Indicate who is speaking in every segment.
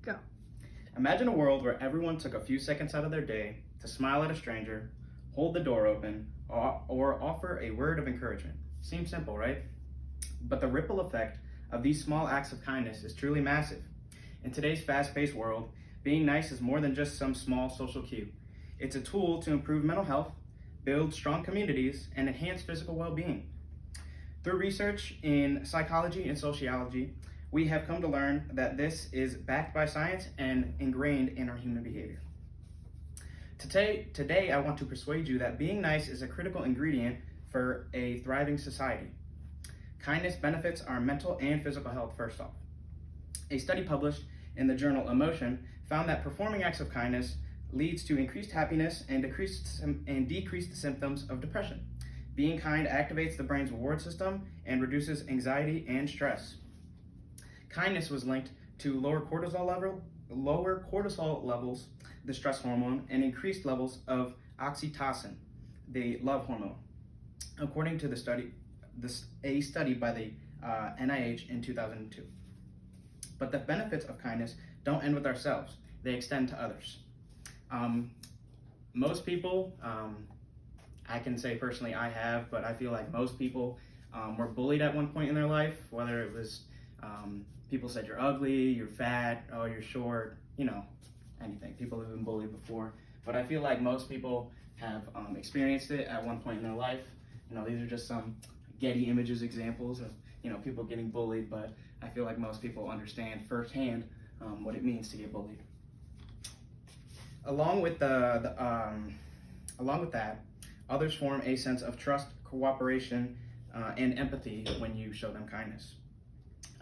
Speaker 1: Go.
Speaker 2: Imagine a world where everyone took a few seconds out of their day to smile at a stranger, hold the door open, or offer a word of encouragement. Seems simple, right? But the ripple effect of these small acts of kindness is truly massive. In today's fast-paced world, being nice is more than just some small social cue. It's a tool to improve mental health, build strong communities, and enhance physical well-being. Through research in psychology and sociology, we have come to learn that this is backed by science and ingrained in our human behavior. Today, I want to persuade you that being nice is a critical ingredient for a thriving society. Kindness benefits our mental and physical health first off. A study published in the journal Emotion found that performing acts of kindness leads to increased happiness and decreased symptoms of depression. Being kind activates the brain's reward system and reduces anxiety and stress. Kindness was linked to lower cortisol levels, the stress hormone, and increased levels of oxytocin, the love hormone, according to a study by the NIH in 2002. But the benefits of kindness don't end with ourselves; they extend to others. Most people, I can say personally I have, but I feel like most people were bullied at one point in their life, whether it was people said you're ugly, you're fat, oh, you're short, anything. People have been bullied before, but I feel like most people have experienced it at one point in their life. These are just some Getty Images examples of, people getting bullied, but I feel like most people understand firsthand what it means to get bullied. Along with that, others form a sense of trust, cooperation, and empathy when you show them kindness.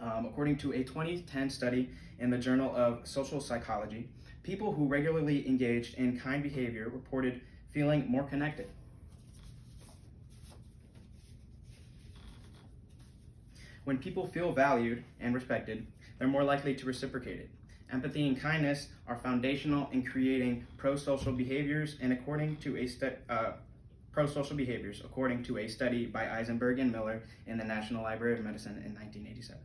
Speaker 2: According to a 2010 study in the Journal of Social Psychology, people who regularly engaged in kind behavior reported feeling more connected. When people feel valued and respected, they're more likely to reciprocate it. Empathy and kindness are foundational in creating pro-social behaviors, according to a study by Eisenberg and Miller in the National Library of Medicine in 1987.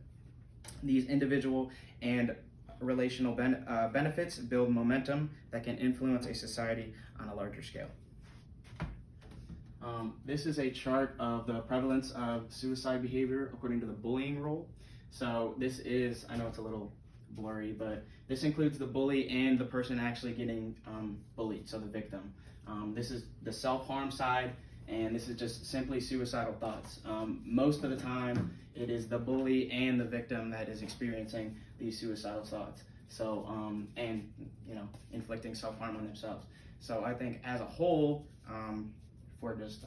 Speaker 2: These individual and relational benefits build momentum that can influence a society on a larger scale. This is a chart of the prevalence of suicide behavior according to the bullying role. So this is, I know it's a little blurry, but this includes the bully and the person actually getting bullied, so the victim. This is the self-harm side, and this is just simply suicidal thoughts. Most of the time, it is the bully and the victim that is experiencing these suicidal thoughts. So, inflicting self-harm on themselves. So I think as a whole, if we're just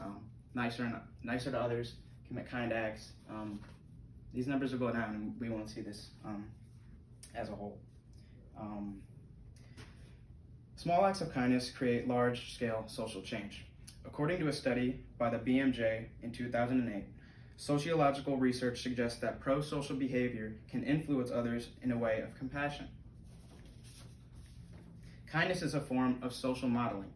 Speaker 2: nicer to others, commit kind acts, these numbers will go down, and we won't see this as a whole. Small acts of kindness create large-scale social change. According to a study by the BMJ in 2008, sociological research suggests that pro-social behavior can influence others in a way of compassion. Kindness is a form of social modeling.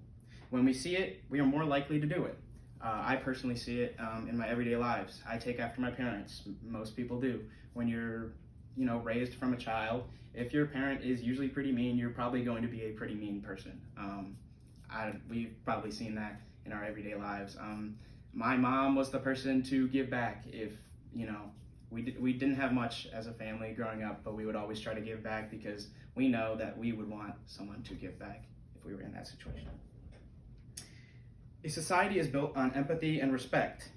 Speaker 2: When we see it, we are more likely to do it. I personally see it in my everyday lives. I take after my parents. Most people do. When you're, raised from a child, if your parent is usually pretty mean, you're probably going to be a pretty mean person. We've probably seen that in our everyday lives. My mom was the person to give back. If, we didn't have much as a family growing up, but we would always try to give back because we know that we would want someone to give back if we were in that situation. A society is built on empathy and respect.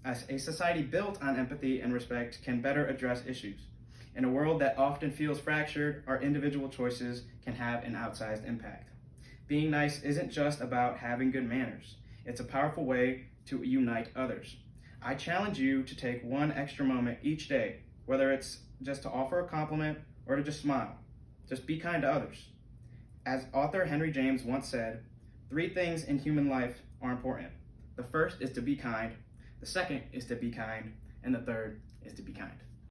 Speaker 2: As a society built on empathy and respect can better address issues. In a world that often feels fractured, our individual choices can have an outsized impact. Being nice isn't just about having good manners. It's a powerful way to unite others. I challenge you to take one extra moment each day, whether it's just to offer a compliment or to just smile. Just be kind to others. As author Henry James once said, 3 things in human life are important. The first is to be kind, the second is to be kind, and the third is to be kind.